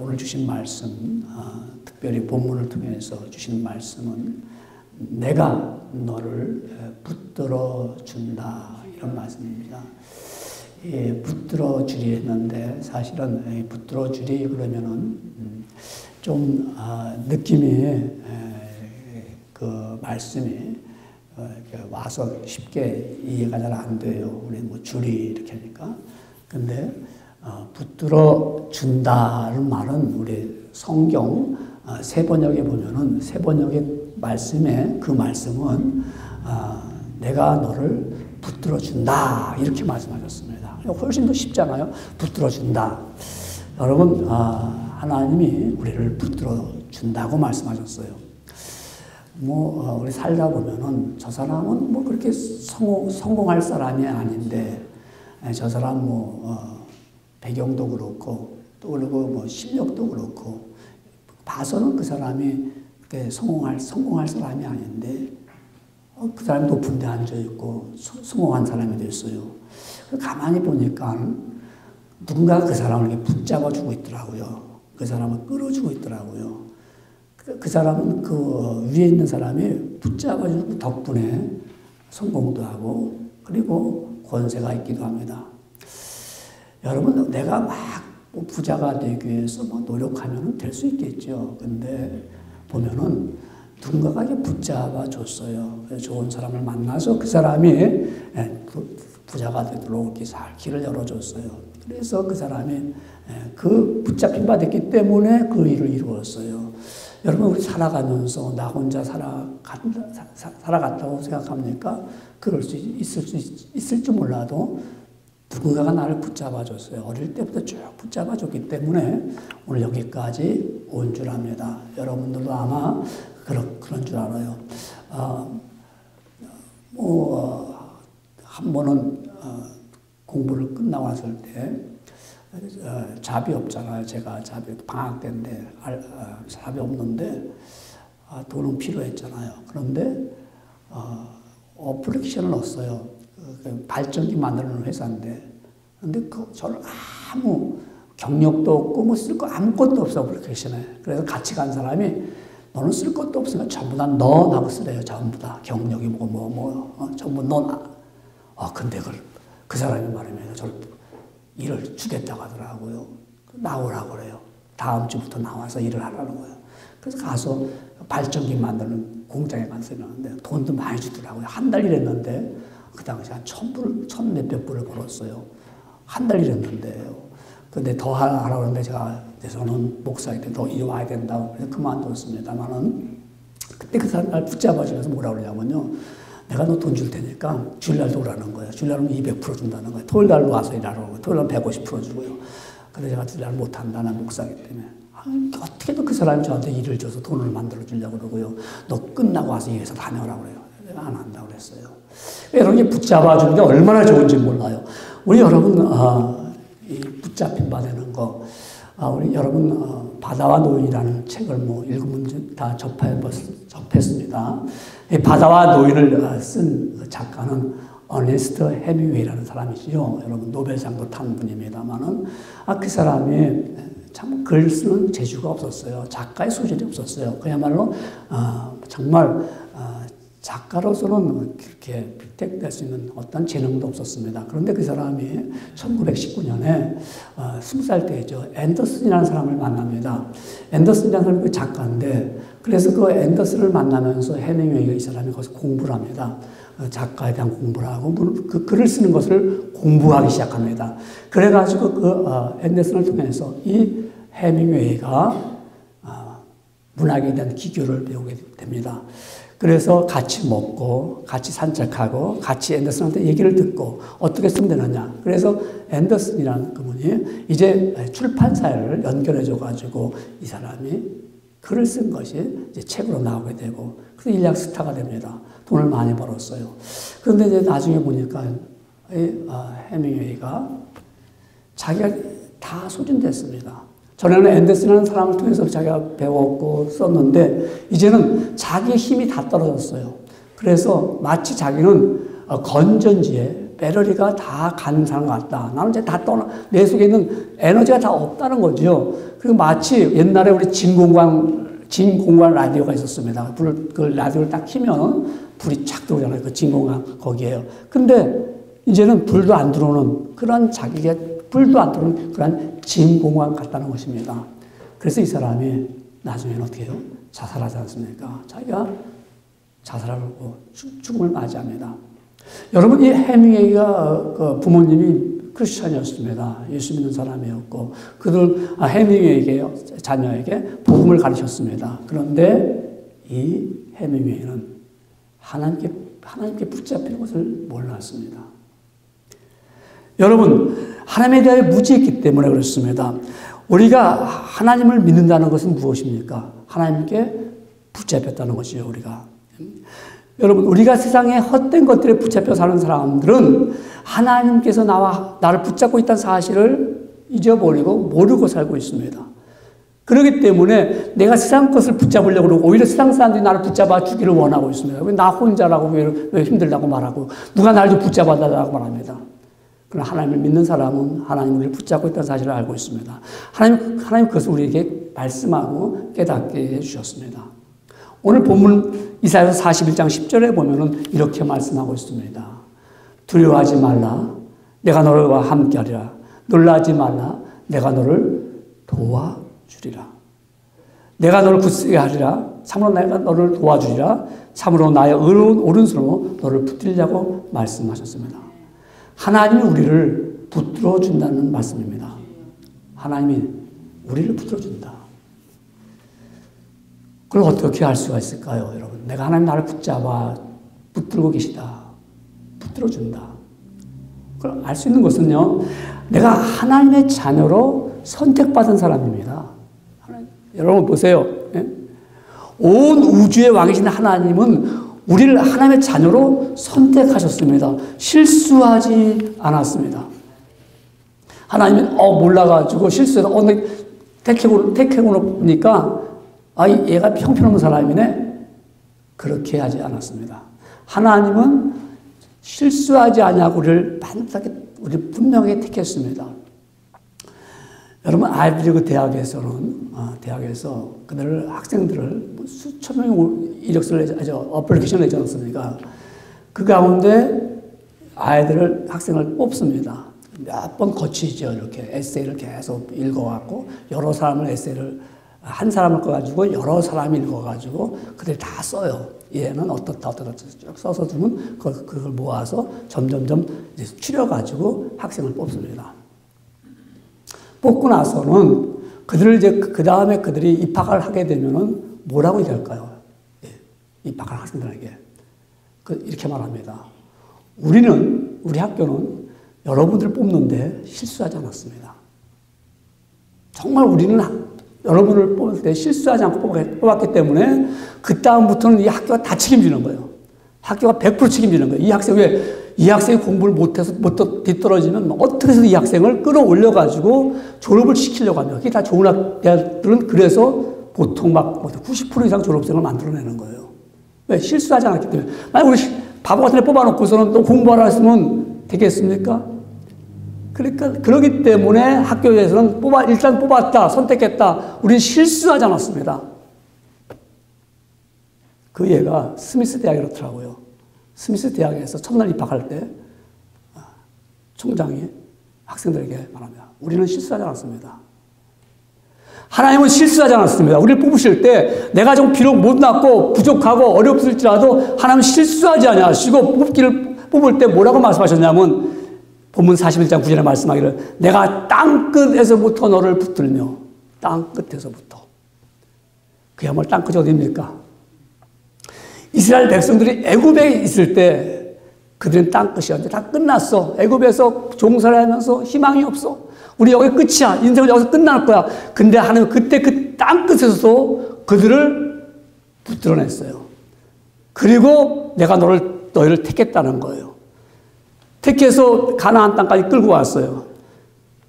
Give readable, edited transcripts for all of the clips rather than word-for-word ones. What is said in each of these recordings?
오늘 주신 말씀, 특별히 본문을 통해서 주신 말씀은 내가 너를 붙들어 준다, 이런 말씀입니다. 붙들어 주리 했는데 사실은 붙들어 주리 그러면은 좀 느낌이 그 말씀이 와서 쉽게 이해가 잘 안 돼요. 우리 뭐 주리 이렇게 하니까. 근데 붙들어 준다는 말은 우리 성경 세 번역에 보면은 세 번역의 말씀에 그 말씀은 내가 너를 붙들어 준다 이렇게 말씀하셨습니다. 훨씬 더 쉽잖아요. 붙들어 준다. 여러분 하나님이 우리를 붙들어 준다고 말씀하셨어요. 우리 살다 보면은 저 사람은 뭐 그렇게 성공할 사람이 아닌데 저 사람 배경도 그렇고 또 그리고 뭐 실력도 그렇고 봐서는 그 사람이 성공할 사람이 아닌데 그 사람이 높은 데 앉아 있고 성공한 사람이 됐어요. 가만히 보니까 누군가 그 사람을 이렇게 붙잡아주고 있더라고요. 그 사람을 끌어주고 있더라고요. 그 사람은 그 위에 있는 사람이 붙잡아주는 덕분에 성공도 하고 그리고 권세가 있기도 합니다. 여러분, 내가 막 부자가 되기 위해서 노력하면 될 수 있겠죠. 근데 보면은 누군가가 붙잡아 줬어요. 좋은 사람을 만나서 그 사람이 부자가 되도록 이렇게 잘 길을 열어줬어요. 그래서 그 사람이 그 붙잡힌 바 됐기 때문에 그 일을 이루었어요. 여러분, 우리 살아가면서 나 혼자 살아갔다고 생각합니까? 그럴 수 있을지 몰라도 누군가가 나를 붙잡아줬어요. 어릴 때부터 쭉 붙잡아줬기 때문에 오늘 여기까지 온 줄 압니다. 여러분들도 아마 그런 줄 알아요. 한 번은 공부를 끝나고 났을 때 잡이 없잖아요. 제가 방학 때인데 잡이 없는데 돈은 필요했잖아요. 그런데 어플리케이션을 넣었어요. 발전기 만드는 회사인데, 근데 저는 아무 경력도 없고 쓸 거 아무것도 없어 어플리케이션에. 그래서 같이 간 사람이 너는 쓸 것도 없으니까 전부 다 너라고 쓰래요. 전부 다 경력이 전부 너나. 근데 그 사람이 말하면 저를 일을 주겠다고 하더라고요. 나오라고 그래요. 다음 주부터 나와서 일을 하라는 거예요. 그래서 가서 발전기 만드는 공장에 가서 일하는데 돈도 많이 주더라고요. 한 달 일했는데 그 당시 한 1,000불, 1,000 몇백 불을 벌었어요. 한 달 일했는데요. 근데 더 하라고 하는데 저는 목사인데 더 일 와야 된다고 그래서 그만뒀습니다만은 그때 그 사람 날 붙잡아주면서 뭐라고 그러냐면요. 내가 너 돈 줄 테니까 주일날도 오라는 거예요. 주일날은 200% 준다는 거예요. 토요일날로 와서 일하라고. 토요일날은 150% 주고요. 근데 제가 주일날 못한다. 난 목사기 때문에. 어떻게든 그 사람이 저한테 일을 줘서 돈을 만들어 주려고 그러고요. 너 끝나고 와서 이 회사 다녀오라고 그래요. 내가 안 한다고 그랬어요. 이런 게 붙잡아주는 게 얼마나 좋은지 몰라요. 우리 여러분, 이 붙잡힌 바 되는 거, 우리 여러분, 바다와 노인이라는 책을 읽으면 다 접했습니다. 이 바다와 노인을 쓴 작가는 어네스트 헤밍웨이라는 사람이시죠. 여러분, 노벨상도 탄 분입니다만은, 그 사람이 참 글 쓰는 재주가 없었어요. 작가의 소질이 없었어요. 그야말로, 정말, 작가로서는 그렇게 픽택될 수 있는 어떤 재능도 없었습니다. 그런데 그 사람이 1919년에 20살 때죠. 앤더슨이라는 사람을 만납니다. 앤더슨이라는 사람이 그 작가인데 그래서 그 앤더슨을 만나면서 헤밍웨이가 이 사람이 거기서 공부를 합니다. 작가에 대한 공부를 하고 그 글을 쓰는 것을 공부하기 시작합니다. 그래가지고 그 앤더슨을 통해서 이 헤밍웨이가 문학에 대한 기교를 배우게 됩니다. 그래서 같이 먹고 같이 산책하고 같이 앤더슨한테 얘기를 듣고 어떻게 쓰면 되느냐. 그래서 앤더슨이라는 그분이 이제 출판사를 연결해 줘가지고 이 사람이 글을 쓴 것이 이제 책으로 나오게 되고 그래서 일약 스타가 됩니다. 돈을 많이 벌었어요. 그런데 이제 나중에 보니까 헤밍웨이가 자기가 다 소진됐습니다. 전에는 앤더슨이라는 사람을 통해서 자기가 배웠고 썼는데 이제는 자기의 힘이 다 떨어졌어요. 그래서 마치 자기는 건전지에 배터리가 다 간 사람 같다. 나는 이제 다 떠나, 내 속에 있는 에너지가 다 없다는 거죠. 그리고 마치 옛날에 우리 진공관 라디오가 있었습니다. 그 라디오를 딱 키면 불이 착 들어오잖아요. 그 진공관 거기에요. 근데 이제는 불도 안 들어오는 그런 자기의 불도 안 들어오는 그런 진공관 같다는 것입니다. 그래서 이 사람이 나중에는 어떻게 해요? 자살하지 않습니까? 자기가 자살하고 죽음을 맞이합니다. 여러분, 이 해밍웨이가 그 부모님이 크리스찬이었습니다. 예수 믿는 사람이었고, 해밍웨이에게, 자녀에게 복음을 가르쳤습니다. 그런데 이 해밍웨이는 하나님께 붙잡히는 것을 몰랐습니다. 여러분, 하나님에 대해 무지했기 때문에 그렇습니다. 우리가 하나님을 믿는다는 것은 무엇입니까? 하나님께 붙잡혔다는 것이죠, 우리가. 여러분, 우리가 세상에 헛된 것들에 붙잡혀 사는 사람들은 하나님께서 나를 붙잡고 있다는 사실을 잊어버리고 모르고 살고 있습니다. 그렇기 때문에 내가 세상 것을 붙잡으려고 그러고 오히려 세상 사람들이 나를 붙잡아 주기를 원하고 있습니다. 왜 나 혼자라고 왜 힘들다고 말하고 누가 나를 좀 붙잡아 달라고 말합니다. 그러나 하나님을 믿는 사람은 하나님을 붙잡고 있다는 사실을 알고 있습니다. 하나님 그것을 우리에게 말씀하고 깨닫게 해주셨습니다. 오늘 본문 이사야서 41장 10절에 보면은 이렇게 말씀하고 있습니다. 두려워하지 말라. 내가 너와 함께하리라. 놀라지 말라. 내가 너를 도와주리라. 내가 너를 굳세게 하리라. 참으로 내가 너를 도와주리라. 참으로 나의 의로운 오른손으로 너를 붙들려고 말씀하셨습니다. 하나님이 우리를 붙들어 준다는 말씀입니다. 하나님이 우리를 붙들어 준다. 그걸 어떻게 할 수가 있을까요, 여러분? 내가 하나님 나를 붙들고 계시다. 붙들어 준다. 그걸 알 수 있는 것은요, 내가 하나님의 자녀로 선택받은 사람입니다. 여러분 보세요. 예? 온 우주의 왕이신 하나님은 우리를 하나님의 자녀로 선택하셨습니다. 실수하지 않았습니다. 하나님은 몰라가지고 실수해서 택해고 놓으니까 얘가 형편없는 사람이네. 그렇게 하지 않았습니다. 하나님은 실수하지 아니하고 우리를 분명하게 택했습니다. 여러분, 아이비리그 대학에서 학생들을 수천 명의 어플리케이션을 내지 않습니까? 그 가운데 학생을 뽑습니다. 몇 번 거치죠. 이렇게 에세이를 계속 읽어갖고 여러 사람을 한 사람을 꺼가지고 여러 사람이 읽어가지고 그들이 다 써요. 얘는 어떻다 쭉 써서 주면 그걸 모아서 점점점 추려가지고 학생을 뽑습니다. 뽑고 나서는 그 다음에 그들이 입학을 하게 되면은 뭐라고 얘기할까요? 입학한 학생들에게. 이렇게 말합니다. 우리 학교는 여러분들을 뽑는데 실수하지 않았습니다. 정말 우리는 여러분을 뽑을 때 실수하지 않고 뽑았기 때문에 그다음부터는 이 학교가 다 책임지는 거예요. 학교가 100% 책임지는 거예요. 이 학생이 공부를 못해서 뒤떨어지면 어떻게 해서 이 학생을 끌어올려가지고 졸업을 시키려고 합니다. 그게 다 좋은 대학들은 그래서 보통 90% 이상 졸업생을 만들어내는 거예요. 왜? 실수하지 않았기 때문에. 만약 우리 바보 같은 애 뽑아놓고서는 또 공부하라 했으면 되겠습니까? 그러니까, 그러기 때문에 학교에서는 일단 뽑았다, 선택했다. 우리는 실수하지 않았습니다. 그 얘가 스미스 대학에 그렇더라고요. 스미스 대학에서 첫날 입학할 때 총장이 학생들에게 말합니다. 우리는 실수하지 않았습니다. 하나님은 실수하지 않았습니다. 우리를 뽑으실 때 내가 좀 비록 못났고 부족하고 어렵을지라도 하나님은 실수하지 않으시고 뽑을 때 뭐라고 말씀하셨냐면 본문 41장 9절에 말씀하기를 내가 땅끝에서부터 너를 붙들며 땅끝에서부터. 그야말로 땅끝이 어디입니까? 이스라엘 백성들이 애굽에 있을 때 그들은 땅끝이었는데 다 끝났어. 애굽에서 종살이 하면서 희망이 없어. 우리 여기 끝이야. 인생은 여기서 끝날 거야. 근데 하나님 그때 그 땅끝에서도 그들을 붙들어냈어요. 그리고 내가 너희를 택했다는 거예요. 택해서 가나안 땅까지 끌고 왔어요.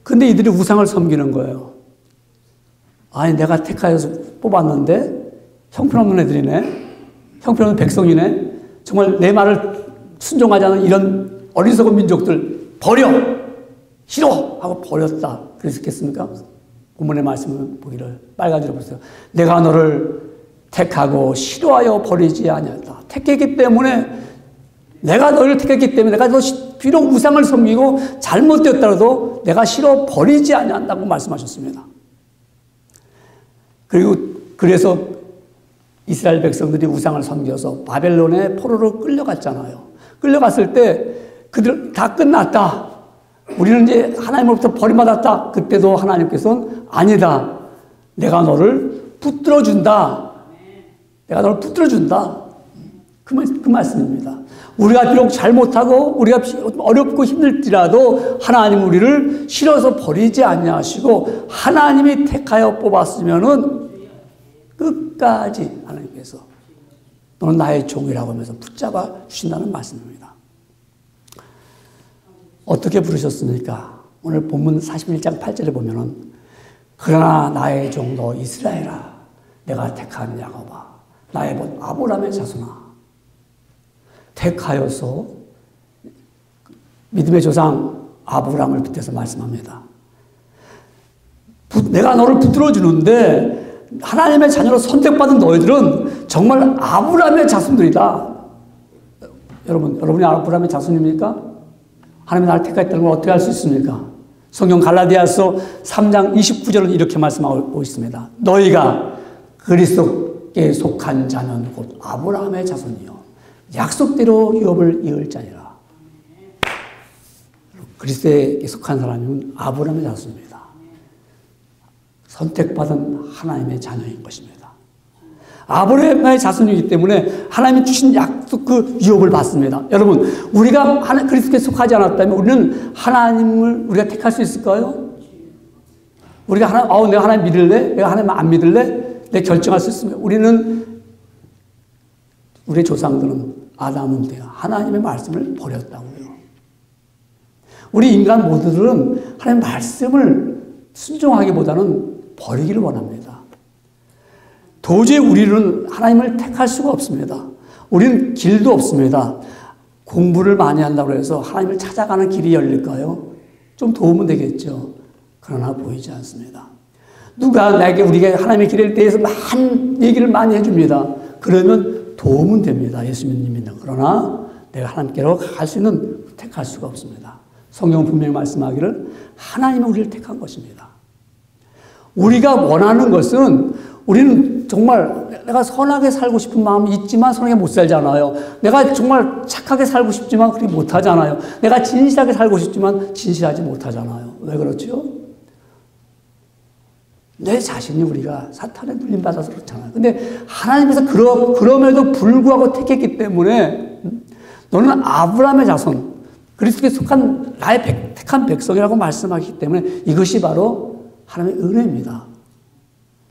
근데 이들이 우상을 섬기는 거예요. 아니 내가 택하여서 뽑았는데 형편없는 애들이네. 형편없는 백성이네. 정말 내 말을 순종하지 않는 이런 어리석은 민족들 버려! 싫어! 하고 버렸다. 그랬겠습니까? 본문의 말씀을 보기를 빨간줄로 보세요. 내가 너를 택하고 싫어하여 버리지 아니하였다. 택했기 때문에 내가 너를 택했기 때문에 내가 너 비록 우상을 섬기고 잘못되었더라도 내가 싫어 버리지 아니한다고 말씀하셨습니다. 그리고 그래서 이스라엘 백성들이 우상을 섬겨서 바벨론의 포로로 끌려갔잖아요. 끌려갔을 때 그들 다 끝났다. 우리는 이제 하나님으로부터 버림받았다. 그때도 하나님께서는 아니다. 내가 너를 붙들어준다. 내가 너를 붙들어준다. 그 말씀입니다. 우리가 비록 잘못하고 우리가 어렵고 힘들지라도 하나님 우리를 싫어서 버리지 아니하시고 하나님이 택하여 뽑았으면은 끝까지 하나님께서 너는 나의 종이라고 하면서 붙잡아 주신다는 말씀입니다. 어떻게 부르셨습니까? 오늘 본문 41장 8절에 보면은 그러나 나의 종도 이스라엘아 내가 택한 야곱아 나의 본 아브라함의 자손아 택하여서 믿음의 조상 아브라함을 빗대서 말씀합니다. 내가 너를 붙들어 주는데 하나님의 자녀로 선택받은 너희들은 정말 아브라함의 자손들이다. 여러분이 아브라함의 자손입니까? 하나님이 나를 택하였다는 걸 어떻게 알 수 있습니까? 성경 갈라디아서 3장 29절은 이렇게 말씀하고 있습니다. 너희가 그리스도께 속한 자는 곧 아브라함의 자손이요 약속대로 유업을 이을 자니라. 그리스도에 속한 사람은 아브라함의 자손입니다. 선택받은 하나님의 자녀인 것입니다. 아브라함의 자손이기 때문에 하나님이 주신 약속 그 유업을 받습니다. 여러분, 우리가 그리스도께 속하지 않았다면 우리는 하나님을 우리가 택할 수 있을까요? 우리가 내가 하나님 믿을래? 내가 하나님 안 믿을래? 내 결정할 수 있습니다. 우리의 조상들은 아담은 하나님의 말씀을 버렸다고요. 우리 인간 모두들은 하나님의 말씀을 순종하기보다는 버리기를 원합니다. 도저히 우리는 하나님을 택할 수가 없습니다. 우리는 길도 없습니다. 공부를 많이 한다고 해서 하나님을 찾아가는 길이 열릴까요? 좀 도움은 되겠죠. 그러나 보이지 않습니다. 누가 우리가 하나님의 길에 대해서 얘기를 많이 해줍니다. 그러면 도움은 됩니다. 예수 믿는. 그러나 내가 하나님께로 갈 수 있는 택할 수가 없습니다. 성경은 분명히 말씀하기를 하나님은 우리를 택한 것입니다. 우리가 원하는 것은 우리는 정말 내가 선하게 살고 싶은 마음이 있지만 선하게 못 살잖아요. 내가 정말 착하게 살고 싶지만 그렇게 못하잖아요. 내가 진실하게 살고 싶지만 진실하지 못하잖아요. 왜 그렇죠? 내 자신이 우리가 사탄에 눌림받아서 그렇잖아요. 근데 하나님께서 그럼에도 불구하고 택했기 때문에 너는 아브라함의 자손, 그리스도께 속한 나의 택한 백성이라고 말씀하기 때문에 이것이 바로 하나님의 은혜입니다.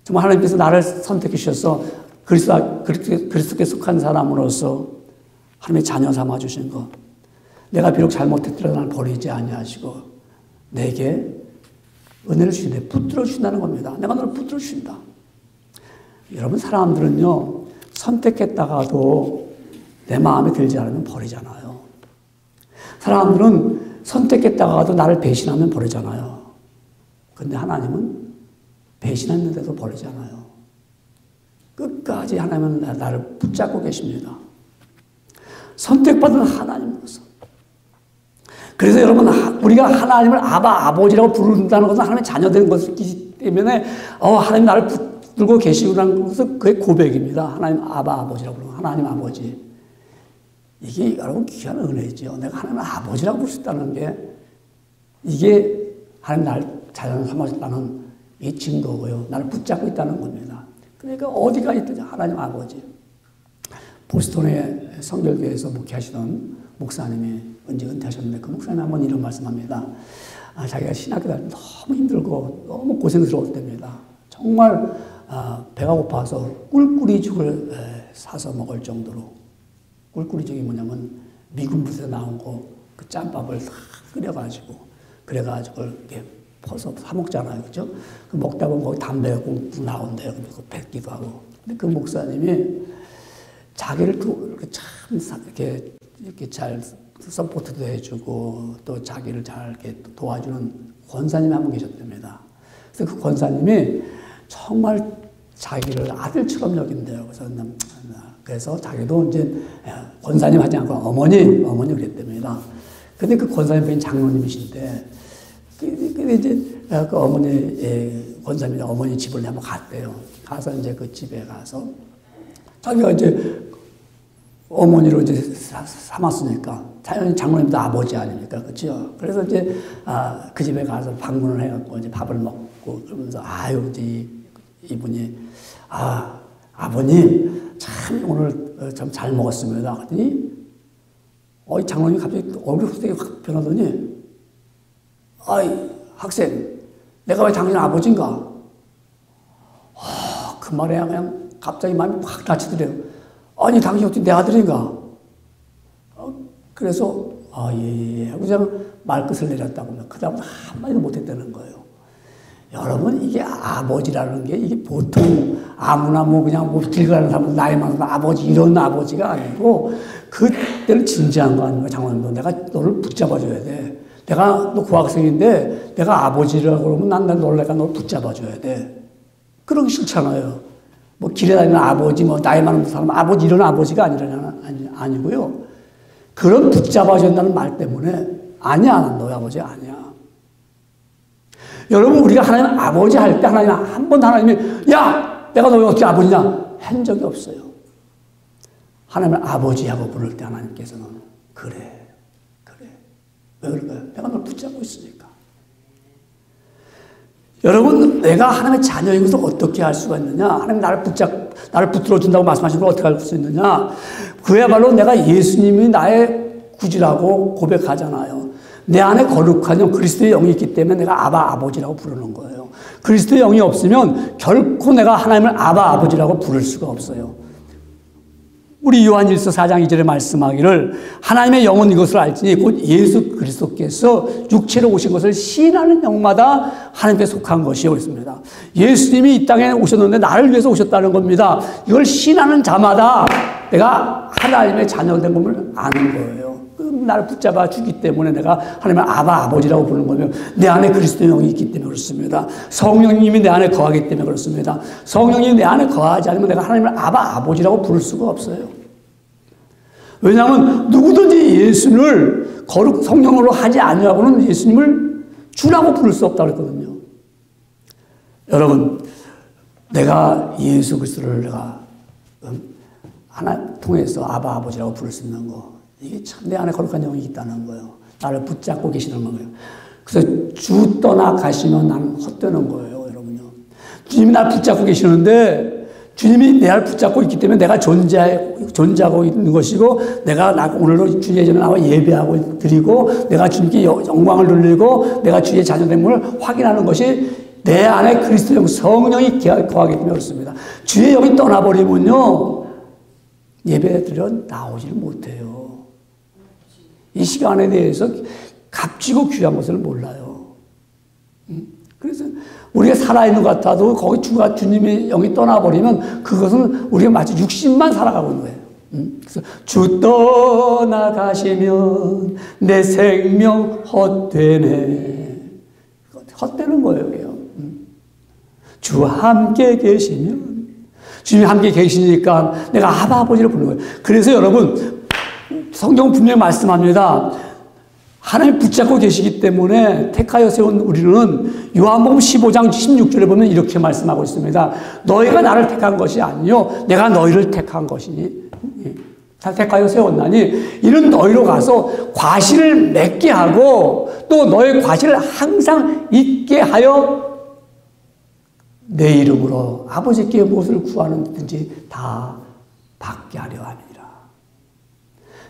정말 하나님께서 나를 선택해 주셔서 그리스도께 속한 사람으로서 하나님의 자녀 삼아 주신 것. 내가 비록 잘못했더라도 나를 버리지 아니하시고 내게 은혜를 주시네. 붙들어 주신다는 겁니다. 내가 너를 붙들어 주신다. 여러분 사람들은요. 선택했다가도 내 마음에 들지 않으면 버리잖아요. 사람들은 선택했다가도 나를 배신하면 버리잖아요. 근데 하나님은 배신했는데도 버리잖아요. 끝까지 하나님은 나를 붙잡고 계십니다. 선택받은 하나님으로서. 그래서 여러분 우리가 하나님을 아버지라고 부른다는 것은 하나님의 자녀된 것이기 때문에 하나님 나를 붙들고 계시구나는 것은 그의 고백입니다. 하나님 아버지라고 부르는 하나님 아버지. 이게 여러분 귀한 은혜죠. 내가 하나님 아버지라고 부를 수 있다는 게 이게 하나님 나를 자녀 삼으셨다는 이 증거고요. 나를 붙잡고 있다는 겁니다. 그러니까 어디가 있든지 하나님 아버지. 보스턴의 성결교회에서 목회하시던 목사님이 언제 은퇴하셨는데 그 목사님이 한번 이런 말씀합니다. 자기가 신학교 다닐 때 너무 힘들고 너무 고생스러울 때입니다. 정말 배가 고파서 꿀꿀이죽을 사서 먹을 정도로. 꿀꿀이죽이 뭐냐면 미군 부대에서 나온 그 짬밥을 다 끓여가지고 그래가지고 이렇게 퍼서 사 먹잖아요. 그죠? 그 먹다 보면 거기 담배가 꽁꽁 나온대요. 그래서 뱉기도 하고. 근데 그 목사님이 자기를 이렇게 참 이렇게 잘 서포트도 해주고 또 자기를 잘 이렇게 도와주는 권사님이 한 분 계셨답니다. 그래서 그 권사님이 정말 자기를 아들처럼 여긴대요. 그래서 자기도 이제 권사님 하지 않고 어머니 그랬답니다. 근데 그 권사님 분이 장로님이신데, 근데 이제 그 권사님이 어머니 집을 한번 갔대요. 가서 이제 그 집에 가서 자기가 이제 어머니로 이제 삼았으니까 당연히 장로님도 아버지 아닙니까, 그렇죠? 그래서 이제 그 집에 가서 방문을 해갖고 이제 밥을 먹고 그러면서 아유 이제 이분이 아버님 참 오늘 참 잘 먹었습니다. 그랬더니 이 장로님이 갑자기 얼굴이 갑자기 확 변하더니 학생 내가 왜 당신 아버지인가? 그 말에 그냥 갑자기 마음이 확 다치더래요. 아니 당신이 어떻게 내 아들인가? 그래서 예 하고 그냥 말끝을 내렸다고 그 다음부터 한마디도 못했다는 거예요. 여러분 이게 아버지라는 게 이게 보통 아무나 그냥 길 가는 사람 나이 많은 아버지 이런 아버지가 아니고 그때는 진지한 거 아닌가. 장로님도 내가 너를 붙잡아줘야 돼. 내가 너 고학생인데 내가 아버지라고 그러면 난 놀래가 너를 붙잡아줘야 돼. 그러기 싫잖아요. 길에 다니는 아버지 나이 많은 사람 아버지 이런 아버지가 아니고요. 그런 붙잡아준다는 말 때문에 아니야 난 너의 아버지 아니야. 여러분 우리가 하나님 아버지 할 때 하나님 한 번 하나님이 야 내가 너희 어떻게 아버지냐 한 적이 없어요. 하나님을 아버지하고 부를 때 하나님께서는 그래 왜 그럴까요? 내가 널 붙잡고 있으니까. 여러분 내가 하나님의 자녀인 것을 어떻게 할 수가 있느냐? 하나님 나를 붙들어 준다고 말씀하신 걸 어떻게 할 수 있느냐? 그야말로 내가 예수님이 나의 구주라고 고백하잖아요. 내 안에 거룩한 영, 그리스도의 영이 있기 때문에 내가 아버지라고 부르는 거예요. 그리스도의 영이 없으면 결코 내가 하나님을 아버지라고 부를 수가 없어요. 우리 요한일서 4장 2절에 말씀하기를 하나님의 영은 이것을 알지니 곧 예수 그리스도께서 육체로 오신 것을 시인하는 영마다 하나님께 속한 것이요 그랬습니다. 예수님이 이 땅에 오셨는데 나를 위해서 오셨다는 겁니다. 이걸 시인하는 자마다 내가 하나님의 자녀된 것을 아는 거예요. 나를 붙잡아 주기 때문에 내가 하나님을 아버지라고 부르는 거면 내 안에 그리스도의 영이 있기 때문에 그렇습니다. 성령님이 내 안에 거하기 때문에 그렇습니다. 성령님이 내 안에 거하지 않으면 내가 하나님을 아버지라고 부를 수가 없어요. 왜냐하면 누구든지 예수를 거룩 성령으로 하지 않으려고는 예수님을 주라고 부를 수 없다고 그랬거든요. 여러분 내가 예수 그리스도를 내가 하나 통해서 아버지라고 부를 수 있는 거 이게 참 내 안에 거룩한 영이 있다는 거예요. 나를 붙잡고 계시는 거예요. 그래서 주 떠나가시면 나는 헛되는 거예요. 여러분요. 주님이 나를 붙잡고 계시는데 주님이 내 안을 붙잡고 있기 때문에 내가 존재하고 있는 것이고 내가 오늘도 주 예전에 나와 예배하고 드리고 내가 주님께 영광을 돌리고 내가 주의 자녀됨을 확인하는 것이 내 안에 그리스도 영 성령이 거하기 때문에 그렇습니다. 주의 영이 떠나버리면요 예배 드려 나오지를 못해요. 이 시간에 대해서 값지고 귀한 것을 몰라요. 그래서 우리가 살아있는 것 같아도 거기 주님의 영이 떠나버리면 그것은 우리가 마치 육신만 살아가고 있는 거예요. 그래서 주 떠나가시면 내 생명 헛되네. 헛되는 거예요. 주 함께 계시면 주님이 함께 계시니까 내가 아버지를 부르는 거예요. 그래서 여러분 성경은 분명히 말씀합니다. 하나님 붙잡고 계시기 때문에 택하여 세운 우리는 요한복음 15장 16절에 보면 이렇게 말씀하고 있습니다. 너희가 나를 택한 것이 아니요 내가 너희를 택한 것이니 다 택하여 세웠나니 이는 너희로 가서 과실을 맺게 하고 또 너의 과실을 항상 있게 하여 내 이름으로 아버지께 무엇을 구하는든지 다 받게 하려 함이니라.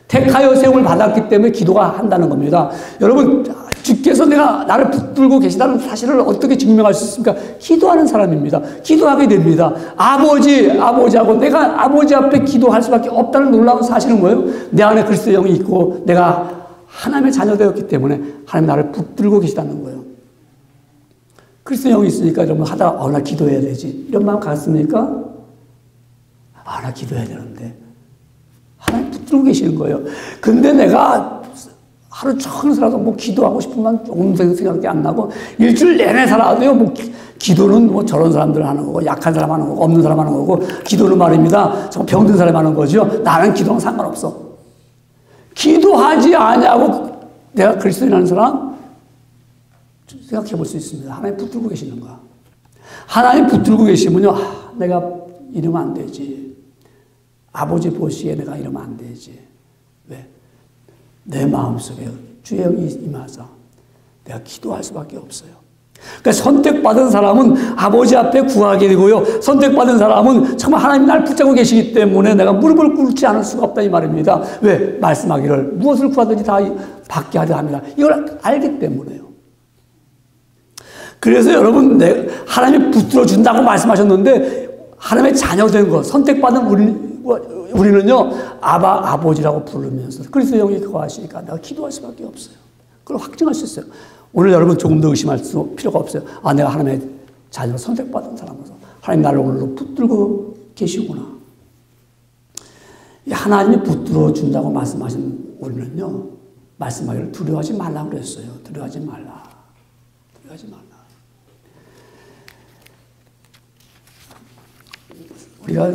택하여 세움을 받았기 때문에 기도가 한다는 겁니다. 여러분 주께서 나를 붙들고 계시다는 사실을 어떻게 증명할 수 있습니까? 기도하는 사람입니다. 기도하게 됩니다. 아버지하고 내가 아버지 앞에 기도할 수밖에 없다는 놀라운 사실은 뭐예요? 내 안에 그리스도의 영이 있고 내가 하나님의 자녀되었기 때문에 하나님 나를 붙들고 계시다는 거예요. 그리스도의 영이 있으니까 여러분 하다가 나 기도해야 되지 이런 마음 갖습니까? 나 기도해야 되는데 하나님 붙들고 계시는 거예요. 근데 내가 하루 종일 살아도 뭐 기도하고 싶으면 온 생각이 안 나고 일주일 내내 살아도요 뭐 기도는 뭐 저런 사람들 하는 거고 약한 사람 하는 거고 없는 사람 하는 거고 기도는 말입니다 정말 병든 사람 하는 거죠. 나는 기도는 상관없어. 기도하지 않냐고 내가 그리스도인이라는 사람 생각해 볼 수 있습니다. 하나님 붙들고 계시는가. 하나님 붙들고 계시면요 내가 이러면 안 되지. 아버지 보시기에 내가 이러면 안 되지. 왜? 내 마음속에 주의 영이 임하사 내가 기도할 수밖에 없어요. 그러니까 선택받은 사람은 아버지 앞에 구하게 되고요. 선택받은 사람은 정말 하나님 날 붙잡고 계시기 때문에 내가 무릎을 꿇지 않을 수가 없다 이 말입니다. 왜? 말씀하기를 무엇을 구하든지 다 받게 하려 합니다. 이걸 알기 때문에요. 그래서 여러분 하나님이 붙들어 준다고 말씀하셨는데 하나님의 자녀된 것 선택받은 우리는요 아버지라고 부르면서 그리스도 영이 거하시니까 내가 기도할 수밖에 없어요. 그걸 확증할 수 있어요. 오늘 여러분 조금 더 의심할 필요가 없어요. 아 내가 하나님의 자녀로 선택받은 사람으로서 하나님 나를 오늘도 붙들고 계시구나. 하나님이 붙들어 준다고 말씀하신 우리는요 말씀하기를 두려워하지 말라 그랬어요. 두려워하지 말라. 두려워하지 말라. 우리가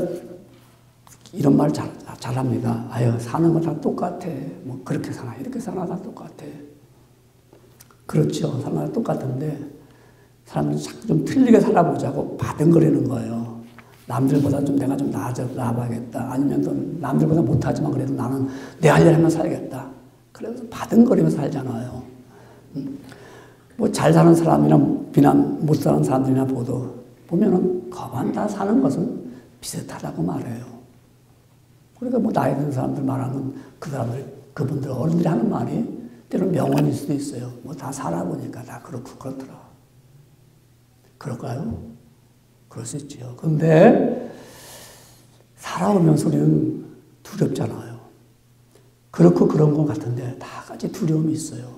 이런 말 잘합니다. 아유, 사는 건 다 똑같아. 뭐, 그렇게 사나, 이렇게 사나, 다 똑같아. 그렇죠. 사는 건 다 똑같은데, 사람들이 자꾸 좀 틀리게 살아보자고 바등거리는 거예요. 남들보다 좀 내가 좀 나아봐야겠다. 아니면 또 남들보다 못하지만 그래도 나는 내 할 일 하면 살겠다. 그래서 바등거리면서 살잖아요. 뭐, 잘 사는 사람이나 비난 못 사는 사람들이나 보면은, 거반 다 사는 것은 비슷하다고 말해요. 그러니까 뭐 나이 든 사람들 말하는 그분들 어른들이 하는 말이 때로는 명언일 수도 있어요. 뭐 다 살아보니까 다 그렇고 그렇더라. 그럴까요? 그럴 수 있지요. 근데 살아오면서 우리는 두렵잖아요. 그렇고 그런 것 같은데 다 같이 두려움이 있어요.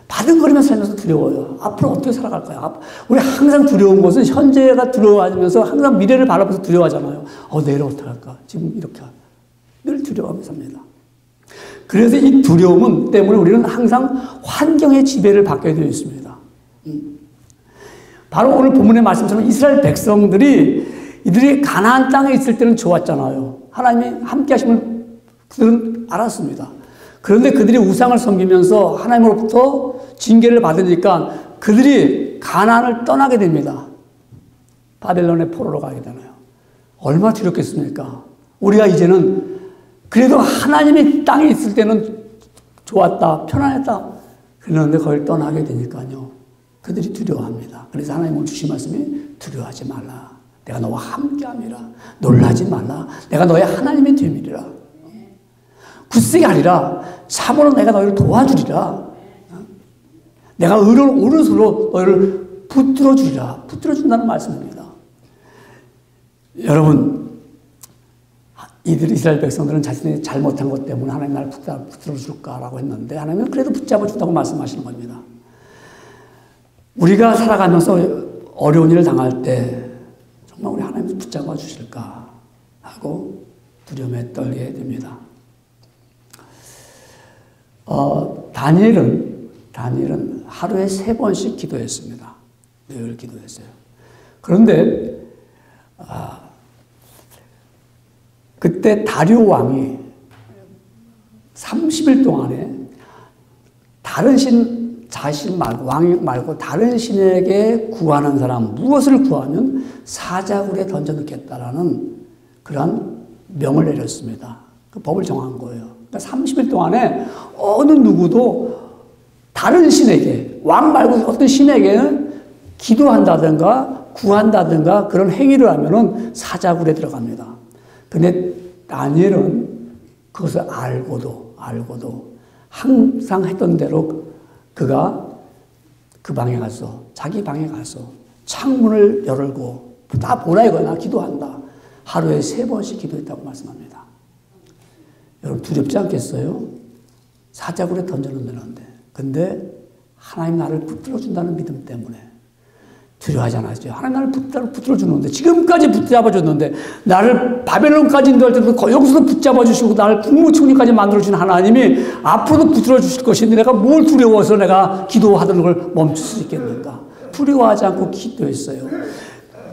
바등거리면서 살면서 두려워요. 앞으로 어떻게 살아갈까요? 우리 항상 두려운 것은 현재가 두려워하면서 항상 미래를 바라보면서 두려워하잖아요. 내일 어떻게 할까? 지금 이렇게 늘 두려워하면서 삽니다. 그래서 이 두려움 때문에 우리는 항상 환경의 지배를 받게 되어 있습니다. 바로 오늘 본문의 말씀처럼 이스라엘 백성들이 이들이 가나안 땅에 있을 때는 좋았잖아요. 하나님이 함께 하심을 그들은 알았습니다. 그런데 그들이 우상을 섬기면서 하나님으로부터 징계를 받으니까 그들이 가나안을 떠나게 됩니다. 바벨론의 포로로 가게 되나요? 얼마나 두렵겠습니까? 우리가 이제는 그래도 하나님이 땅에 있을 때는 좋았다, 편안했다. 그런데 거기를 떠나게 되니까요. 그들이 두려워합니다. 그래서 하나님 오늘 주신 말씀이 두려워하지 말라. 내가 너와 함께함이라. 놀라지 말라. 내가 너의 하나님이 됨이리라. 굳세게 하리라. 참으로 내가 너희를 도와주리라. 내가 오른손으로 너희를 붙들어 주리라. 붙들어 준다는 말씀입니다. 여러분, 이스라엘 백성들은 자신이 잘못한 것 때문에 하나님 나를 붙들어 줄까라고 했는데 하나님은 그래도 붙잡아 준다고 말씀하시는 겁니다. 우리가 살아가면서 어려운 일을 당할 때 정말 우리 하나님이 붙잡아 주실까 하고 두려움에 떨게 됩니다. 다니엘은 하루에 3번씩 기도했습니다. 늘 기도했어요. 그런데 그때 다리오 왕이 30일 동안에 다른 자신 말고 왕 말고 다른 신에게 구하는 사람 무엇을 구하면 사자굴에 던져 넣겠다라는 그러한 명을 내렸습니다. 그 법을 정한 거예요. 그러니까 30일 동안에 어느 누구도 다른 신에게 왕 말고 어떤 신에게는 기도한다든가 구한다든가 그런 행위를 하면은 사자굴에 들어갑니다. 근데 다니엘은 그것을 알고도 항상 했던 대로 그가 그 방에 가서 자기 방에 가서 창문을 열고 다 보라 이거나 기도한다. 하루에 3번씩 기도했다고 말씀합니다. 여러분 두렵지 않겠어요? 사자굴에 던져놓는다는데. 근데 하나님 나를 붙들어 준다는 믿음 때문에 두려워하지 않았죠. 하나님 나를 붙들어주는데, 지금까지 붙잡아줬는데, 나를 바벨론까지 인도할 때도 여기서도 붙잡아주시고, 나를 국무총리까지 만들어주신 하나님이 앞으로도 붙들어주실 것인데, 내가 뭘 두려워서 내가 기도하던 걸 멈출 수 있겠는가? 두려워하지 않고 기도했어요.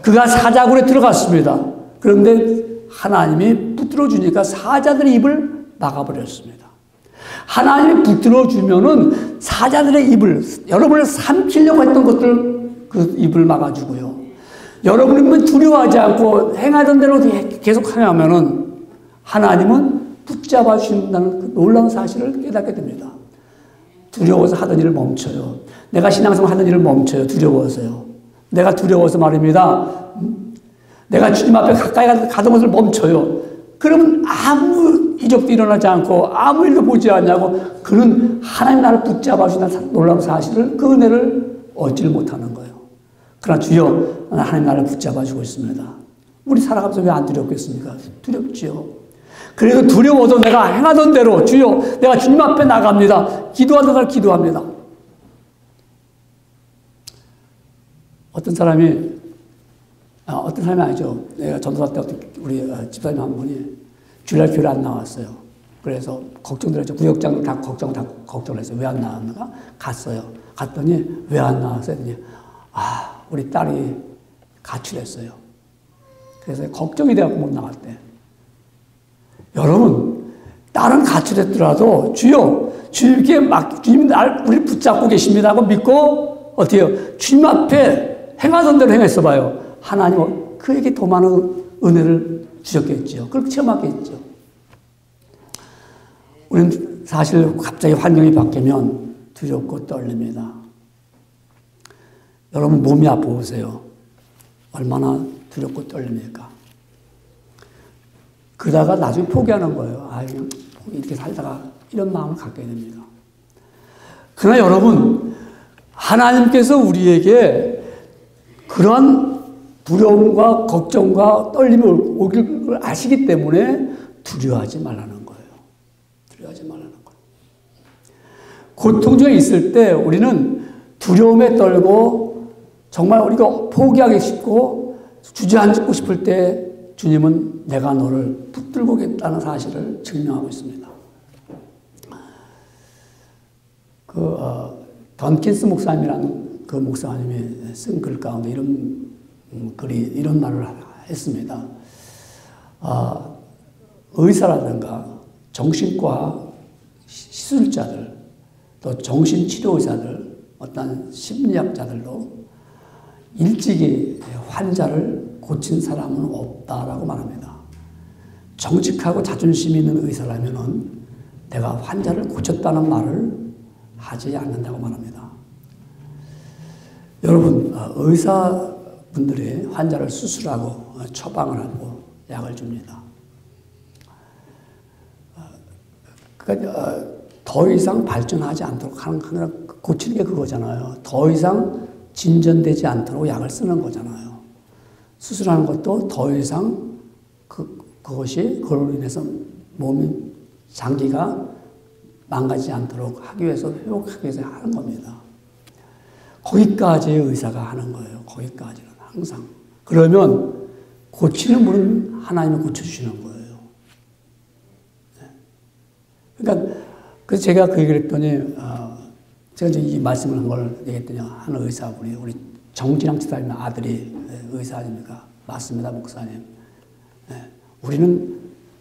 그가 사자굴에 들어갔습니다. 그런데 하나님이 붙들어주니까 사자들의 입을 막아버렸습니다. 하나님이 붙들어주면은 사자들의 입을, 여러분을 삼키려고 했던 것들 그 입을 막아주고요. 여러분은 두려워하지 않고 행하던 대로 계속 행하면은 하나님은 붙잡아 주신다는 그 놀라운 사실을 깨닫게 됩니다. 두려워서 하던 일을 멈춰요. 내가 신앙생활 하던 일을 멈춰요. 두려워서요. 내가 두려워서 말입니다. 내가 주님 앞에 가까이 가던 것을 멈춰요. 그러면 아무 이적도 일어나지 않고 아무 일도 보지 않냐고 그는 하나님 나를 붙잡아 주신다는 놀라운 사실을, 그 은혜를 얻지를 못하는 거예요. 그러나 주여, 하나님 나를 붙잡아 주고 있습니다. 우리 살아가면서 왜 안 두렵겠습니까? 두렵지요. 그래도 두려워도 내가 행하던 대로, 주여, 내가 주님 앞에 나갑니다. 기도하던 날 기도합니다. 어떤 사람이 아니죠. 내가 전도사 때 우리 집사님 한 분이 주일날 교회 안 나왔어요. 그래서 걱정들 했죠. 구역장도 다 걱정을 했어요. 왜 안 나왔나? 갔어요. 갔더니 왜 안 나왔어요? 했더니 우리 딸이 가출했어요. 그래서 걱정이 돼서 못 나갔대. 여러분, 딸은 가출했더라도 주여, 주님께 주님 우리를 붙잡고 계십니다 하고 믿고 어떻게 해요? 주님 앞에 행하던 대로 행했어 봐요. 하나님은 그에게 더 많은 은혜를 주셨겠죠. 그렇게 체험하겠죠. 우리는 사실 갑자기 환경이 바뀌면 두렵고 떨립니다. 여러분 몸이 아파보세요. 얼마나 두렵고 떨립니까? 그러다가 나중에 포기하는 거예요. 그냥 이렇게 살다가 이런 마음을 갖게 됩니다. 그러나 여러분, 하나님께서 우리에게 그러한 두려움과 걱정과 떨림이 오길 걸 아시기 때문에 두려워하지 말라는 거예요. 두려워하지 말라는 거예요. 고통 중에 있을 때 우리는 두려움에 떨고 정말 우리가 포기하기 쉽고 주저앉고 싶을 때 주님은 내가 너를 붙들고 있다는 사실을 증명하고 있습니다. 던킨스 목사님이라는 그 목사님이 쓴 글 가운데 이런 말을 했습니다. 의사라든가 정신과 시술자들, 또 정신치료의사들, 어떤 심리학자들도 일찍이 환자를 고친 사람은 없다라고 말합니다. 정직하고 자존심 있는 의사라면은 내가 환자를 고쳤다는 말을 하지 않는다고 말합니다. 여러분, 의사분들이 환자를 수술하고 처방을 하고 약을 줍니다. 그러니까 더 이상 발전하지 않도록 하는, 고치는 게 그거잖아요. 더 이상 진전되지 않도록 약을 쓰는 거잖아요. 수술하는 것도 더 이상 그걸로 인해서 몸이 장기가 망가지지 않도록 하기 위해서, 회복하기 위해서 하는 겁니다. 거기까지의 의사가 하는 거예요. 거기까지는 항상. 그러면 고치는 분은 하나님이 고쳐주시는 거예요. 그러니까 그래서 제가 그 얘기를 했더니 제가 이제 이 말씀을 한 걸 얘기했더니 한 의사분이, 우리 정진영 집사님 아들이 의사 아닙니까? 맞습니다, 목사님. 우리는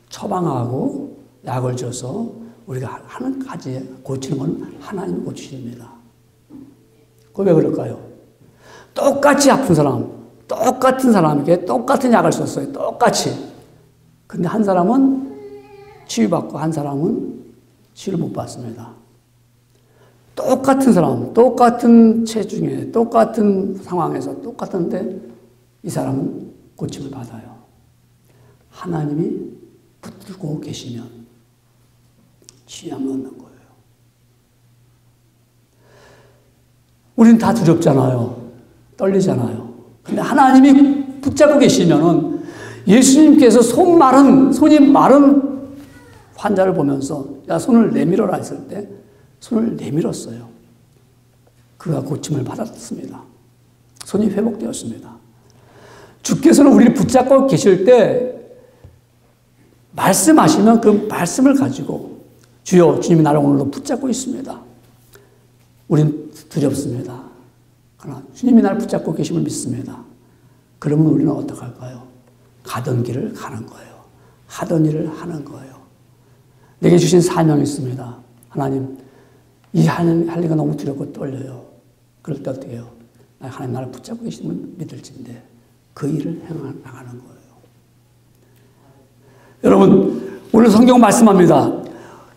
처방하고 약을 줘서 우리가 하나까지 고치는 건 하나님이 고치십니다. 그거 왜 그럴까요? 똑같이 아픈 사람, 똑같은 사람에게 똑같은 약을 썼어요. 똑같이. 근데 한 사람은 치유받고 한 사람은 치유를 못 받습니다. 똑같은 사람, 똑같은 체중에, 똑같은 상황에서 똑같은데 이 사람은 고침을 받아요. 하나님이 붙들고 계시면 취함을 얻는 거예요. 우리는 다 두렵잖아요. 떨리잖아요. 근데 하나님이 붙잡고 계시면은 예수님께서 손이 마른 환자를 보면서 야, 손을 내밀어라 했을 때 손을 내밀었어요. 그가 고침을 받았습니다. 손이 회복되었습니다. 주께서는 우리를 붙잡고 계실 때 말씀하시면 그 말씀을 가지고 주여 주님이 나를 오늘도 붙잡고 있습니다. 우린 두렵습니다. 그러나 주님이 나를 붙잡고 계심을 믿습니다. 그러면 우리는 어떻게 할까요? 가던 길을 가는 거예요. 하던 일을 하는 거예요. 내게 주신 사명이 있습니다. 하나님, 이 할 일가 너무 두렵고 떨려요. 그럴 때 어떻게 해요? 하나님 나를 붙잡고 계심을 믿을진데 그 일을 해나가는 거예요. 여러분, 오늘 성경 말씀합니다.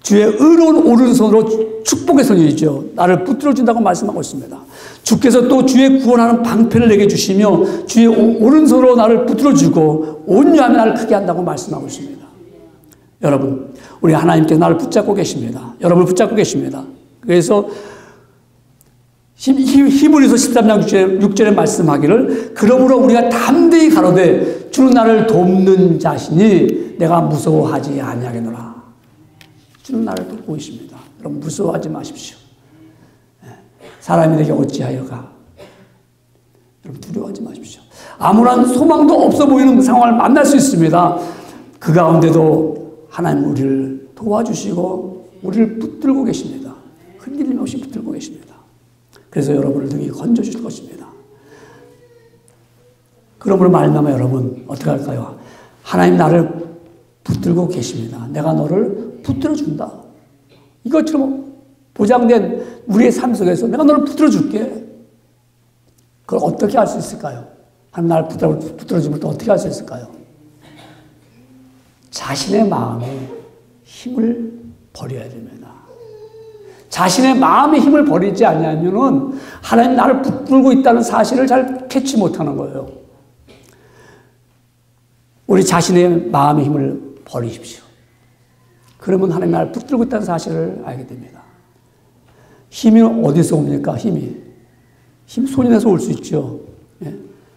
주의 의로운 오른손으로 축복의 손이죠. 나를 붙들어준다고 말씀하고 있습니다. 주께서 또 주의 구원하는 방편을 내게 주시며 주의 오른손으로 나를 붙들어주고 온유하며 나를 크게 한다고 말씀하고 있습니다. 여러분, 우리 하나님께서 나를 붙잡고 계십니다. 여러분을 붙잡고 계십니다. 그래서 히브리서 13장 6절에 말씀하기를 그러므로 우리가 담대히 가로되 주는 나를 돕는 자시니 내가 무서워하지 아니하겠노라. 주는 나를 돕고 있습니다. 여러분 무서워하지 마십시오. 사람이 내게 어찌하여 가. 여러분 두려워하지 마십시오. 아무런 소망도 없어 보이는 상황을 만날 수 있습니다. 그 가운데도 하나님 우리를 도와주시고 우리를 붙들고 계십니다. 흔들림 없이 붙들고 계십니다. 그래서 여러분을 등에 건져주실 것입니다. 그러므로 말미암아 여러분 어떻게 할까요? 하나님 나를 붙들고 계십니다. 내가 너를 붙들어준다. 이것처럼 보장된 우리의 삶 속에서 내가 너를 붙들어줄게. 그걸 어떻게 할 수 있을까요? 하나님 나를 붙들어주면 또 어떻게 할 수 있을까요? 자신의 마음에 힘을 버려야 됩니다. 자신의 마음의 힘을 버리지 않으면은 하나님 나를 붙들고 있다는 사실을 잘 캐치 못하는 거예요. 우리 자신의 마음의 힘을 버리십시오. 그러면 하나님 나를 붙들고 있다는 사실을 알게 됩니다. 힘이 어디서 옵니까? 힘이 손에서 올 수 있죠.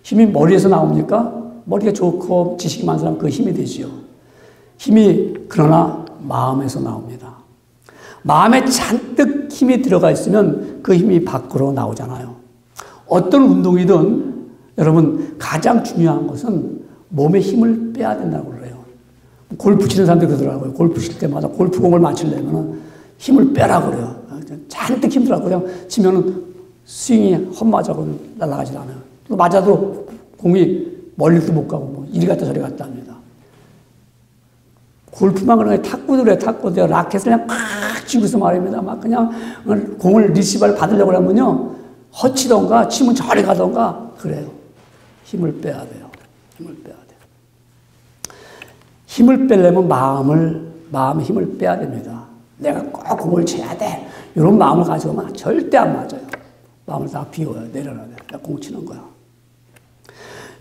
힘이 머리에서 나옵니까? 머리가 좋고 지식이 많은 사람 그 힘이 되지요. 힘이 그러나 마음에서 나옵니다. 마음에 잔뜩 힘이 들어가 있으면 그 힘이 밖으로 나오잖아요. 어떤 운동이든 여러분 가장 중요한 것은 몸에 힘을 빼야 된다고 그래요. 골프 치는 사람들 그러더라고요. 골프 칠 때마다 골프공을 맞추려면 힘을 빼라고 그래요. 잔뜩 힘들어서 그냥 치면은 스윙이 헛맞아고 날아가질 않아요. 또 맞아도 공이 멀리도 못 가고 뭐 이리 갔다 저리 갔다 합니다. 골프만 그런 게 탁구도 그래, 탁구도 라켓을 그냥 팍 쥐고서 말입니다. 막 그냥 공을 리시버를 받으려고 하면요. 허치던가 치면 저리 가던가 그래요. 힘을 빼야 돼요. 힘을 빼야 돼요. 힘을 빼려면 마음의 힘을 빼야 됩니다. 내가 꼭 공을 쳐야 돼. 이런 마음을 가지고는 절대 안 맞아요. 마음을 다 비워요. 내려놔야 돼. 내가 공 치는 거야.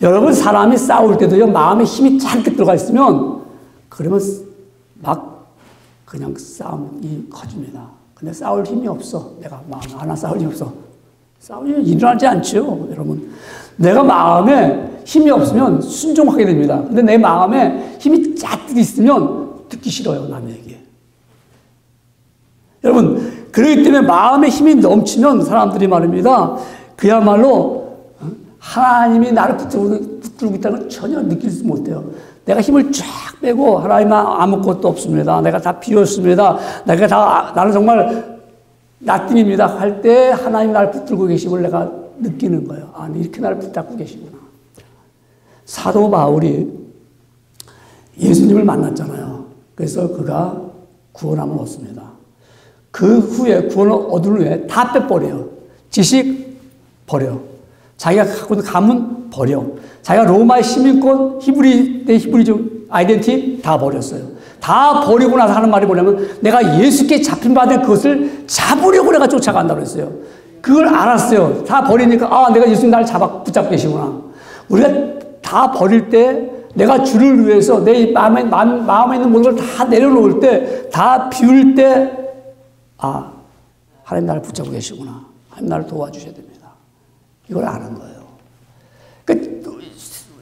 여러분 사람이 싸울 때도요. 마음에 힘이 잔뜩 들어가 있으면 그러면 막 그냥 싸움이 커집니다. 근데 싸울 힘이 없어. 내가 마음 하나 싸울 힘이 없어. 싸울 힘이 일어나지 않죠. 여러분. 내가 마음에 힘이 없으면 순종하게 됩니다. 근데 내 마음에 힘이 잔뜩 있으면 듣기 싫어요. 남의 얘기. 여러분, 그렇기 때문에 마음에 힘이 넘치면 사람들이 말입니다. 그야말로 하나님이 나를 붙들고 있다는 걸 전혀 느끼지 못해요. 내가 힘을 쫙 빼고 하나님 아무것도 없습니다. 내가 다 비웠습니다. 나는 정말 나띵입니다. 할 때 하나님 나를 붙들고 계심을 내가 느끼는 거예요. 아니, 이렇게 나를 붙잡고 계시구나. 사도 바울이 예수님을 만났잖아요. 그래서 그가 구원함을 얻습니다. 그 후에 구원을 얻은 후에 다 빼버려요. 지식 버려. 자기가 갖고 있는 가문 버려. 자기가 로마의 시민권, 히브리즘 아이덴티 다 버렸어요. 다 버리고 나서 하는 말이 뭐냐면 내가 예수께 잡힌 바 된 그것을 잡으려고 내가 쫓아간다고 했어요. 그걸 알았어요. 다 버리니까 내가 예수님 나를 붙잡고 계시구나. 우리가 다 버릴 때 내가 주를 위해서 내 마음에 있는 모든 걸 다 내려놓을 때 다 비울 때 하나님 나를 붙잡고 계시구나. 하나님 나를 도와주셔야 됩니다. 이걸 아는 거예요. 그러니까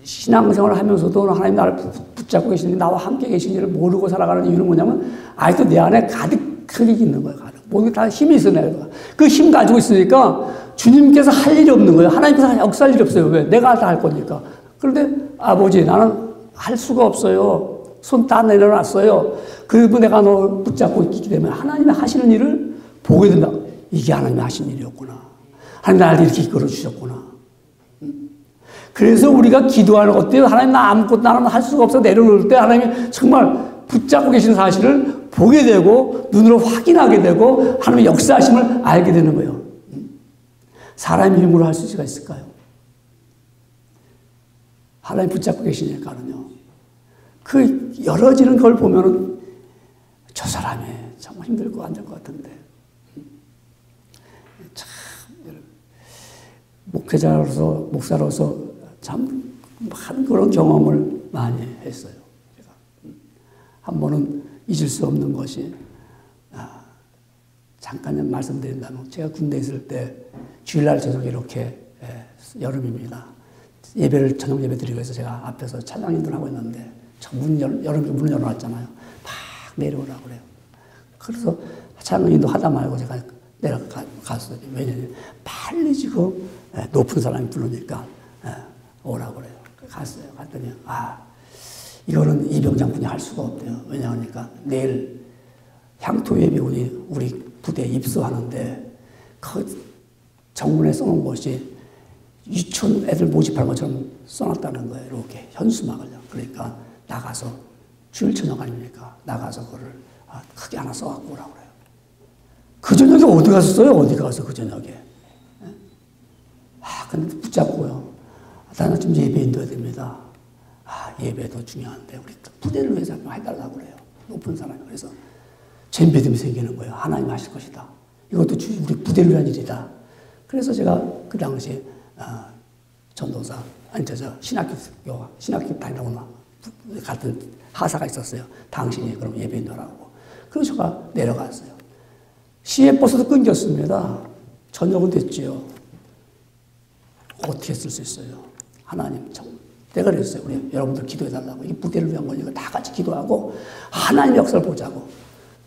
신앙생활을 하면서도 하나님 나를 붙잡고 계시는데 나와 함께 계시는지를 모르고 살아가는 이유는 뭐냐면 아직도 내 안에 가득하게 있는 거예요. 모든 게 다 힘이 있어 내가. 그 힘 가지고 있으니까 주님께서 할 일이 없는 거예요. 하나님께서 역사할 일이 없어요. 왜? 내가 다 할 거니까. 그런데 아버지 나는 할 수가 없어요. 손 다 내려놨어요. 그리고 내가 너 붙잡고 있기 때문에 하나님이 하시는 일을 보게 된다. 이게 하나님이 하신 일이었구나. 하나님 나를 이렇게 이끌어 주셨구나. 그래서 우리가 기도하는 것들 하나님 나 아무것도 나는 할 수가 없어 내려놓을 때 하나님이 정말 붙잡고 계신 사실을 보게 되고 눈으로 확인하게 되고 하나님의 역사하심을 알게 되는 거예요. 사람의 힘으로 할 수가 있을까요? 하나님 붙잡고 계시니까는요. 그 열어지는 걸 보면은 저 사람이 정말 힘들고 안 될 것 같은데. 참, 목사로서 참 한 그런 경험을 많이 했어요. 제가. 한 번은 잊을 수 없는 것이, 잠깐 말씀드린다면, 제가 군대에 있을 때 주일날 저녁에 이렇게, 여름입니다. 예배를, 저녁 예배 드리기 위해서 제가 앞에서 찬양 인도하고 있는데, 여름에 문을 열어놨잖아요. 막 내려오라고 그래요. 그래서 찬양 인도 하다 말고 제가 내려갔어요. 왜냐면 빨리 지금 높은 사람이 부르니까 오라고 그래요. 갔어요. 갔더니, 이거는 이병장군이 할 수가 없대요. 왜냐하니까 내일 향토 예비군이 우리 부대에 입소하는데 그 정문에 써놓은 것이 유치원 애들 모집하는 것처럼 써놨다는 거예요. 이렇게 현수막을요. 그러니까 나가서 주일 저녁 아닙니까? 나가서 그거를 크게 하나 써갖고 오라고 그래요. 그 저녁에 어디 가서 써요? 어디 가서 그 저녁에. 근데 붙잡고요. 나는 좀 예배 인도해야 됩니다. 예배도 중요한데 우리 부대를 위해서 해달라고 그래요. 높은 사람이. 그래서 제 믿음이 생기는 거예요. 하나님 하실 것이다. 이것도 우리 부대를 위한 일이다. 그래서 제가 그 당시에 전도사, 신학교 다니라고 같은 하사가 있었어요. 당신이 그럼 예배 인도하라고. 그래서 제가 내려갔어요. 시외버스도 끊겼습니다. 저녁은 됐지요. 어떻게 쓸 수 있어요? 하나님, 내가 그랬어요. 우리 여러분들 기도해달라고. 이게 부대를 위한 거니까 다 같이 기도하고 하나님의 역사를 보자고.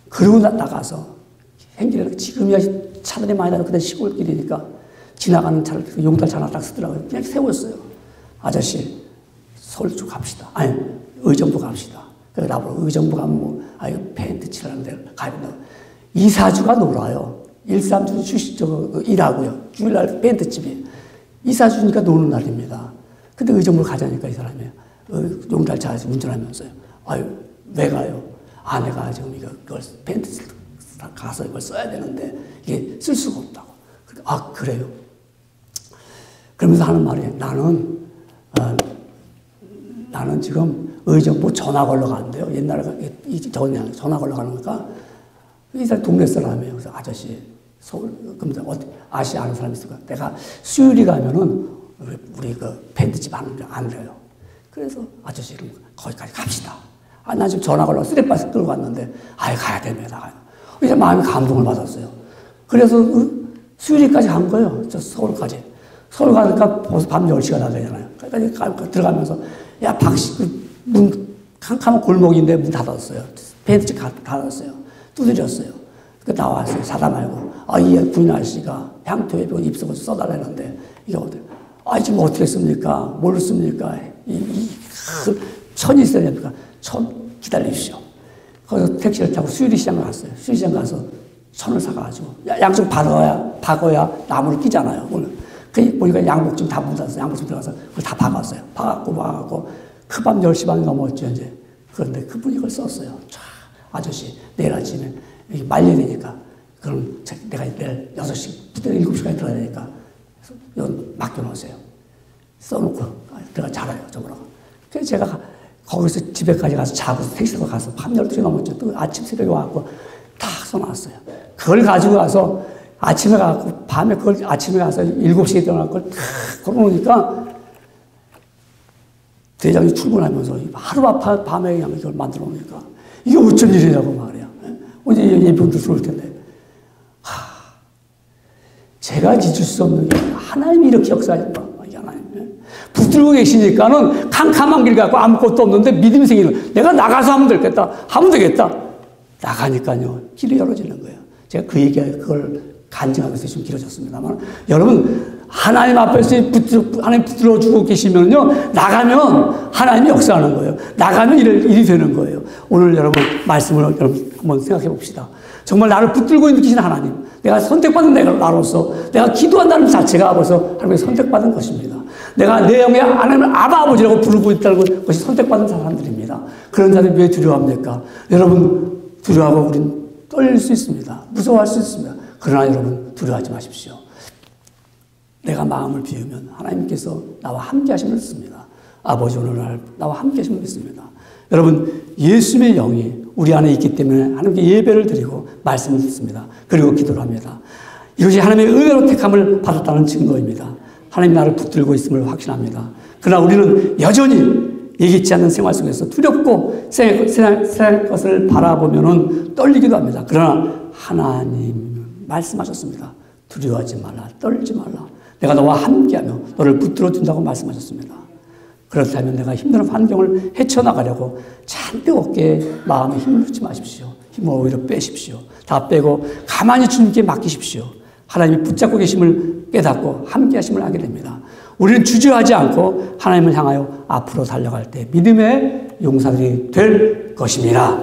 그러고 나가서 행길을 지금이야 차들이 많이 다니고 그때 시골길이니까 지나가는 차를 용달 차 하나 딱 쓰더라고요. 그냥 세웠어요. 아저씨 서울 쪽 갑시다. 아니 의정부 갑시다. 그래서 나보고 의정부 가면 이거 펜트 칠하는데 가야 된다고. 2, 4주가 놀아요. 1, 3주 일하고요. 주일날 펜트집이 2, 4주니까 노는 날입니다. 근데 의정부로 가자니까 이 사람이 용달차에서 운전하면서요. 왜 가요? 내가 지금 이걸 펜트 가서 이걸 써야 되는데 이게 쓸 수가 없다고. 그래요? 그러면서 하는 말이 나는 지금 의정부 전화 걸러 가는데요. 옛날에 전화 걸러 가는 거니까 이 사람 동네 사람이에요. 그래서 아저씨 서울 그러면서 아시 아는 사람 있을까? 내가 수요일에 가면은 우리 그 밴드집 하는데 안 돼요. 그래서 아저씨 그럼 거기까지 갑시다. 나 지금 전화 걸러 쓰레빠스 끌고 갔는데 가야 됩니다. 이제 마음이 감동을 받았어요. 그래서 수요일까지 간 거예요. 저 서울까지. 서울 가니까 벌써 밤 10시가 다 되잖아요. 그러니까 들어가면서 문 캄캄한 골목인데 문 닫았어요. 밴드집 닫았어요. 두드렸어요. 그 나왔어요. 사다 말고 이 군인 아저씨가 향토 예비군 입소를 써달라는데 이게 어때요? 지금 어떻게 씁니까? 뭘 씁니까? 천이 있어야 됩니까? 천 기다리십시오. 거기서 택시를 타고 수유리시장을 갔어요. 수유리시장 가서 천을 사가지고 양쪽 박아야 나무를 끼잖아요. 보니까 양복좀 다 묻었어요. 양복좀 들어가서 그걸 다 박았어요. 박았고 그밤 10시 반이 넘었죠 이제. 그런데 그분이 그걸 썼어요. 아저씨 내일 아침에 말려야 되니까 그럼 내가 내일 6시 부터 7시까지 들어야 되니까 이건 맡겨놓으세요. 써놓고 내가 잘해요. 저거라고. 그래서 제가 거기서 집에까지 가서 자고 택시로 가서 밤 12시 넘었죠. 또 아침 새벽에 와갖고 다 써놨어요. 그걸 가지고 가서 아침에 가갖고 밤에 그걸 아침에 가서 7시에 일어날 걸 다 걸어놓으니까 대장이 출근하면서 하루 밤에 그냥 이걸 만들어 놓으니까 이게 어쩐 일이냐고 말이야. 언제 예비군들 들어올 텐데. 제가 잊을 수 없는 게 하나님이 이렇게 역사하신다. 붙들고 계시니까는 캄캄한 길 갖고 아무것도 없는데 믿음이 생기는 거예요. 내가 나가서 하면 되겠다. 나가니까요. 길이 열어지는 거예요. 제가 그걸 간증하고 있어요. 좀 길어졌습니다만. 여러분, 하나님 앞에서 하나님 붙들어 주고 계시면요, 나가면 하나님이 역사하는 거예요. 나가면 일이 되는 거예요. 오늘 여러분, 말씀을 여러분 한번 생각해 봅시다. 정말 나를 붙들고 있는 계신 하나님, 내가 선택받은 나로서 내가 기도한다는 자체가 벌써 하나님의 선택받은 것입니다. 내가 내 영의 하나님을 아버지라고 부르고 있다는 것이 선택받은 사람들입니다. 그런 자들이 왜 두려워합니까? 여러분, 두려워하고 우리는 떨릴 수 있습니다. 무서워할 수 있습니다. 그러나 여러분, 두려워하지 마십시오. 내가 마음을 비우면 하나님께서 나와 함께 하심을 믿습니다. 아버지, 오늘날 나와 함께 하심을 믿습니다. 여러분, 예수님의 영이 우리 안에 있기 때문에 하나님께 예배를 드리고 말씀을 듣습니다. 그리고 기도를 합니다. 이것이 하나님의 은혜로 택함을 받았다는 증거입니다. 하나님 나를 붙들고 있음을 확신합니다. 그러나 우리는 여전히 예기치 않는 생활 속에서 두렵고 세상의 것을 바라보면 떨리기도 합니다. 그러나 하나님 말씀하셨습니다. 두려워하지 말라, 떨지 말라. 내가 너와 함께하며 너를 붙들어 준다고 말씀하셨습니다. 그렇다면 내가 힘든 환경을 헤쳐나가려고 잔뜩 어깨에 마음에 힘을 넣지 마십시오. 힘을 오히려 빼십시오. 다 빼고 가만히 주님께 맡기십시오. 하나님이 붙잡고 계심을 깨닫고 함께 하심을 하게 됩니다. 우리는 주저하지 않고 하나님을 향하여 앞으로 달려갈 때 믿음의 용사들이 될 것입니다.